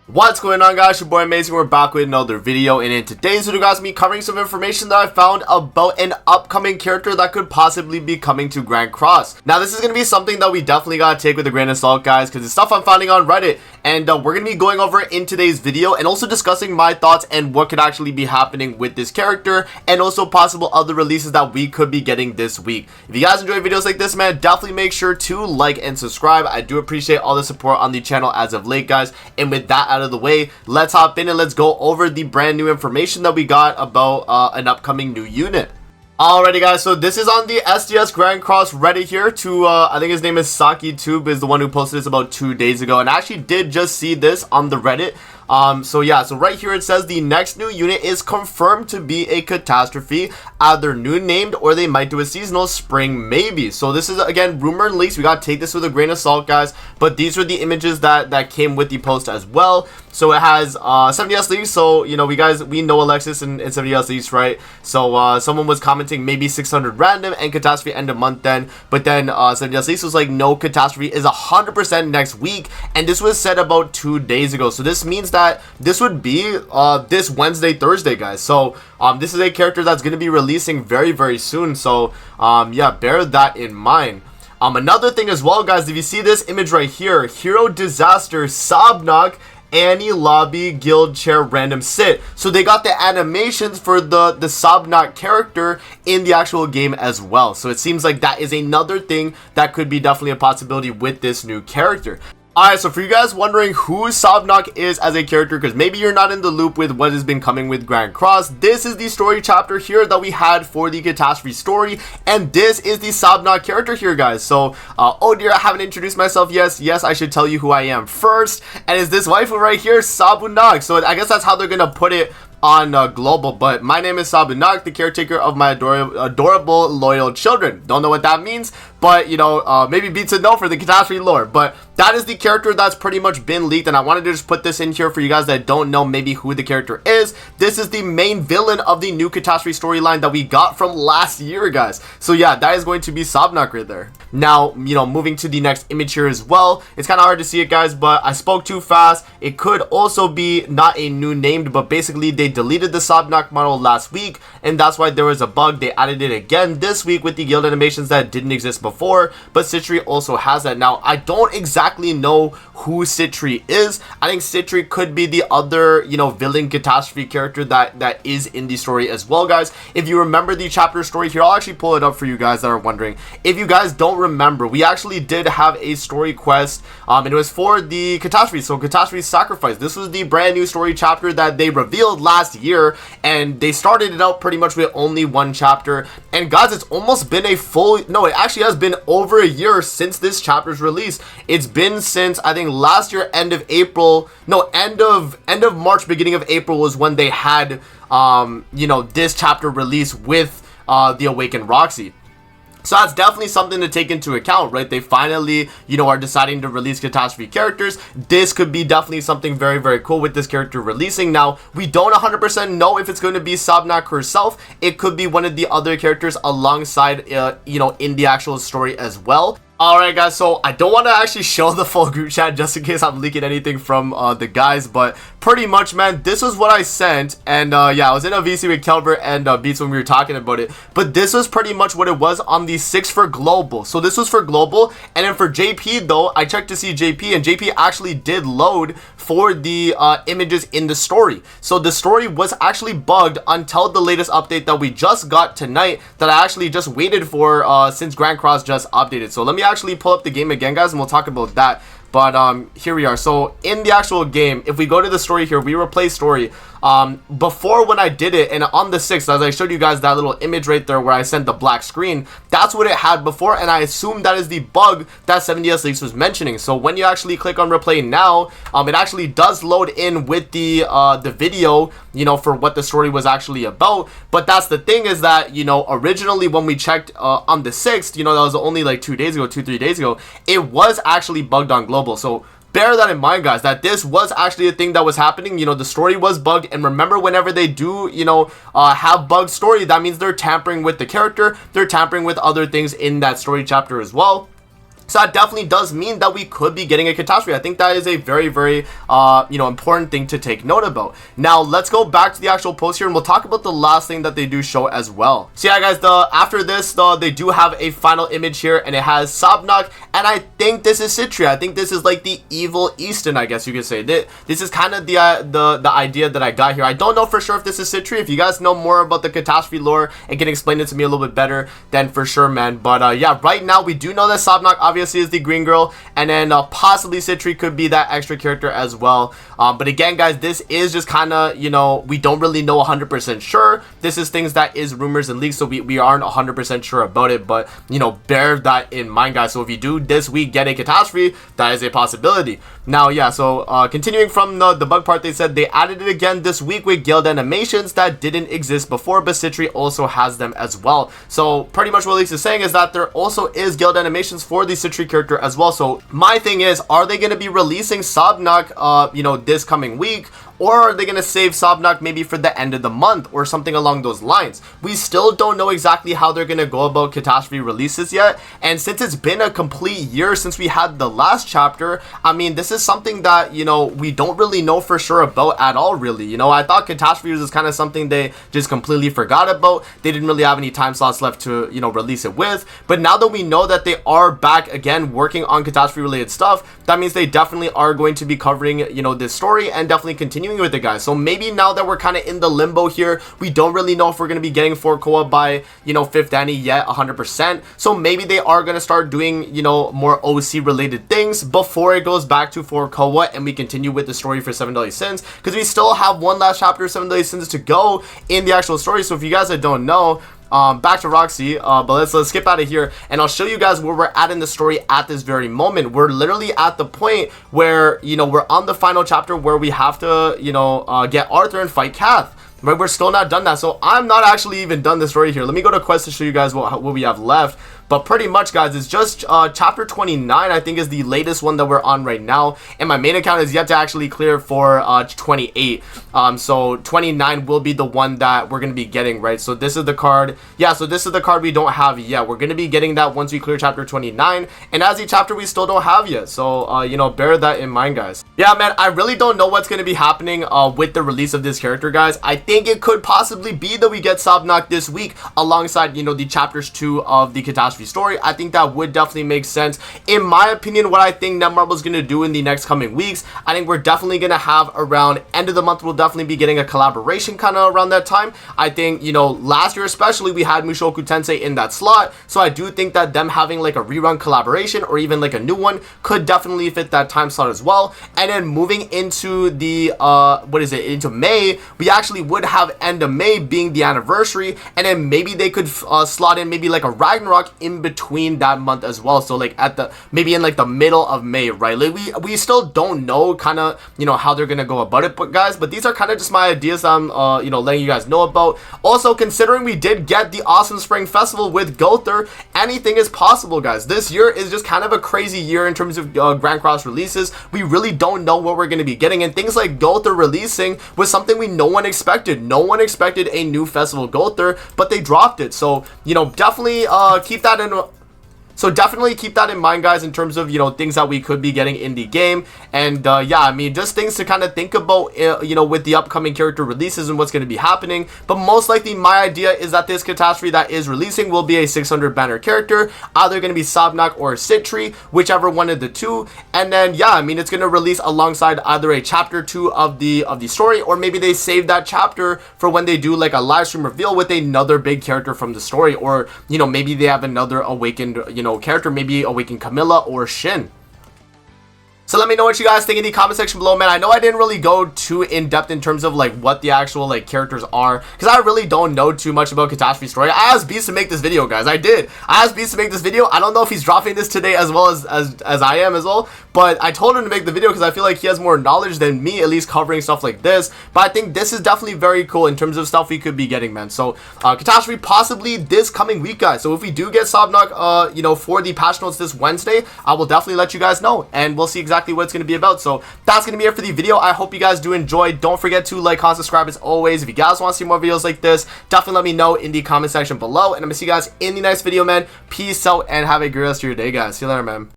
What's going on, guys? Your boy Amazing. We're back with another video, and in today's video, guys, me covering some information that I found about an upcoming character that could possibly be coming to Grand Cross. Now, this is going to be something that we definitely gotta take with a grain of salt, guys, because it's stuff I'm finding on Reddit, and we're going to be going over it in today's video and also discussing my thoughts and what could actually be happening with this character and also possible other releases that we could be getting this week. If you guys enjoy videos like this, man, definitely make sure to like and subscribe. I do appreciate all the support on the channel as of late, guys, and with that out of the way, let's hop in and let's go over the brand new information that we got about an upcoming new unit. Alrighty, guys, so this is on the SDS Grand Cross Reddit here to I think his name is SakiTube is the one who posted this about 2 days ago, and I actually did just see this on the Reddit. So right here it says the next new unit is confirmed to be a Catastrophe, either new named or they might do a seasonal spring maybe. So this is again rumor and leaks. We gotta take this with a grain of salt, guys, but these are the images that came with the post as well. So it has 70S leaks, so you know we know Alexis and 70S leaks, right? So someone was commenting maybe 600 random and Catastrophe end of month then, but then 70S leaks was like, no, Catastrophe is 100% next week, and this was said about 2 days ago. So this means that this would be this Wednesday, Thursday, guys. So this is a character that's going to be releasing very soon. So yeah, bear that in mind. Another thing as well, guys, if you see this image right here, Hero Disaster Sobnok Annie Lobby Guild Chair Random Sit. So they got the animations for the Sobnok character in the actual game as well. So it seems like that is another thing that could be definitely a possibility with this new character. Alright, so for you guys wondering who Sobnok is as a character, because maybe you're not in the loop with what has been coming with Grand Cross, this is the story chapter here that we had for the Catastrophe story, and this is the Sobnok character here, guys. So, oh dear, I haven't introduced myself. Yes, I should tell you who I am first, and it's this waifu right here, Sobnok. So I guess that's how they're gonna put it on global, but my name is Sobnok, the caretaker of my adorable loyal children. Don't know what that means, but you know, maybe beats a no for the Catastrophe lore. But that is the character that's pretty much been leaked, and I wanted to just put this in here for you guys that don't know maybe who the character is. This is the main villain of the new Catastrophe storyline that we got from last year, guys. So yeah, that is going to be Sobnok right there. Now, you know, moving to the next image here as well, it's kind of hard to see it, guys, but I spoke too fast. It could also be not a new named, but basically they deleted the Sobnok model last week, and that's why there was a bug. They added it again this week with the guild animations that didn't exist before, but Citri also has that. Now, I don't exactly know who Citri is. I think Citri could be the other, you know, villain Catastrophe character that is in the story as well, guys. If you remember the chapter story here, I'll actually pull it up for you guys that are wondering. If you guys don't remember, we actually did have a story quest, and it was for the Catastrophe, so Catastrophe Sacrifice. This was the brand new story chapter that they revealed last year, and they started it out pretty much with only one chapter. And guys, it's almost been a full, no, it actually has been over a year since this chapter's release. It's been since I think last year, end of April, no, end of March, beginning of April was when they had you know, this chapter release with the Awakened Roxy. So that's definitely something to take into account, right? They finally, you know, are deciding to release Catastrophe characters. This could be definitely something very cool with this character releasing. Now, we don't 100% know if it's going to be Sobnok herself. It could be one of the other characters alongside, you know, in the actual story as well. Alright, guys, so I don't want to actually show the full group chat just in case I'm leaking anything from the guys, but pretty much, man, this was what I sent, and yeah, I was in a VC with Kelber and Beats when we were talking about it, but this was pretty much what it was on the 6 for global. So this was for global, and then for JP though, I checked to see JP, and JP actually did load for the images in the story. So the story was actually bugged until the latest update that we just got tonight, that I actually just waited for since Grand Cross just updated. So let me actually pull up the game again, guys, and we'll talk about that. But here we are. So in the actual game, if we go to the story here, we replay story. Before when I did it, and on the 6th, as I showed you guys that little image right there where I sent the black screen, that's what it had before, and I assume that is the bug that 70S Leaks was mentioning. So when you actually click on replay now, it actually does load in with the video, you know, for what the story was actually about. But that's the thing, is that, you know, originally when we checked on the 6th, you know, that was only like 2 days ago, 2-3 days ago, it was actually bugged on global. So bear that in mind, guys, that this was actually a thing that was happening. You know, the story was bugged, and remember, whenever they do, you know, have bugged story, that means they're tampering with the character, they're tampering with other things in that story chapter as well. So that definitely does mean that we could be getting a Catastrophe. I think that is a very, very, important thing to take note about. Now, let's go back to the actual post here, and we'll talk about the last thing that they do show as well. So yeah, guys, after this, they do have a final image here, and it has Sobnok, and I think this is Citri. I think this is like the evil Easton, I guess you could say. This is kind of the idea that I got here. I don't know for sure if this is Citri. If you guys know more about the Catastrophe lore and can explain it to me a little bit better, then for sure, man. But yeah, right now we do know that Sobnok obviously is the green girl, and then possibly Citri could be that extra character as well. But again, guys, this is just kind of, we don't really know 100% sure. This is things that is rumors and leaks, so we aren't 100% sure about it. But bear that in mind, guys. So if you do this week get a Catastrophe, that is a possibility. Now, yeah, so continuing from the bug part, they said they added it again this week with guild animations that didn't exist before, but Citri also has them as well. So pretty much what Leaks is saying is that there also is guild animations for the Citri character as well. So my thing is, are they going to be releasing Sobnok this coming week, or are they going to save Sobnok maybe for the end of the month or something along those lines? We still don't know exactly how they're going to go about Catastrophe releases yet, and since it's been a complete year since we had the last chapter, I mean, this is something that we don't really know for sure about at all, really. I thought Catastrophe was kind of something they just completely forgot about. They didn't really have any time slots left to release it with, but now that we know that they are back again working on Catastrophe related stuff, that means they definitely are going to be covering this story and definitely continuing with it, guys. So maybe now that we're kind of in the limbo here, we don't really know if we're going to be getting 4 Koa by 5th Danny yet 100%. So maybe they are going to start doing more OC related things before it goes back to 4 Koa and we continue with the story for 7 Deadly Sins, because we still have one last chapter of 7 Deadly Sins to go in the actual story. So if you guys that don't know, back to Roxy, but let's skip out of here, and I'll show you guys where we're at in the story at this very moment. We're literally at the point where we're on the final chapter where we have to get Arthur and fight Kath. Right, we're still not done that, so I'm not actually even done the story here. Let me go to quest to show you guys what we have left. But pretty much, guys, it's just chapter 29, I think, is the latest one that we're on right now, and my main account is yet to actually clear for 28. So 29 will be the one that we're gonna be getting, right? So this is the card. Yeah, so this is the card we don't have yet. We're gonna be getting that once we clear chapter 29, and as a chapter we still don't have yet. So bear that in mind, guys. Yeah, man, I really don't know what's gonna be happening with the release of this character, guys. I think it could possibly be that we get Sobnok this week alongside the chapters 2 of the Catastrophe story. I think that would definitely make sense. In my opinion, what I think Netmarble is going to do in the next coming weeks, I think we're definitely going to have around end of the month, we'll definitely be getting a collaboration kind of around that time. I think, last year especially, we had Mushoku Tensei in that slot, so I do think that them having like a rerun collaboration or even like a new one could definitely fit that time slot as well. And then moving into the into May, we actually would have end of May being the anniversary, and then maybe they could slot in maybe like a Ragnarok in between that month as well. So like at the maybe in like the middle of May, right? Like we still don't know kind of how they're gonna go about it, but guys, but these are kind of just my ideas I'm letting you guys know about. Also, considering we did get the Awesome Spring Festival with Gother, anything is possible, guys. This year is just kind of a crazy year in terms of Grand Cross releases. We really don't know what we're gonna be getting, and things like Gother releasing was something no one expected. No one expected a new festival Gother, but they dropped it. So definitely keep that in So definitely keep that in mind, guys, in terms of, things that we could be getting in the game. And yeah, I mean, just things to kind of think about, with the upcoming character releases and what's going to be happening. But most likely, my idea is that this Catastrophe that is releasing will be a 600 banner character, either going to be Sobnok or Citri, whichever one of the two. And then, yeah, I mean, it's going to release alongside either a chapter 2 of the story, or maybe they save that chapter for when they do like a live stream reveal with another big character from the story, or, maybe they have another awakened, character, maybe Awakened Camilla or Shin. So let me know what you guys think in the comment section below, man. I know I didn't really go too in depth in terms of like what the actual like characters are, because I really don't know too much about Catastrophe story. I asked Beast to make this video, guys. I asked Beast to make this video. I don't know if he's dropping this today as well as I am as well, but I told him to make the video because I feel like he has more knowledge than me, at least covering stuff like this. But I think this is definitely very cool in terms of stuff we could be getting, man. So Catastrophe possibly this coming week, guys. So if we do get Sobnok, for the patch notes this Wednesday, I will definitely let you guys know, and we'll see exactly what it's going to be about. So that's going to be it for the video. I hope you guys do enjoy. Don't forget to like, comment, subscribe as always. If you guys want to see more videos like this, definitely let me know in the comment section below, and I'm going to see you guys in the next video, man. Peace out and have a great rest of your day, guys. See you later, man.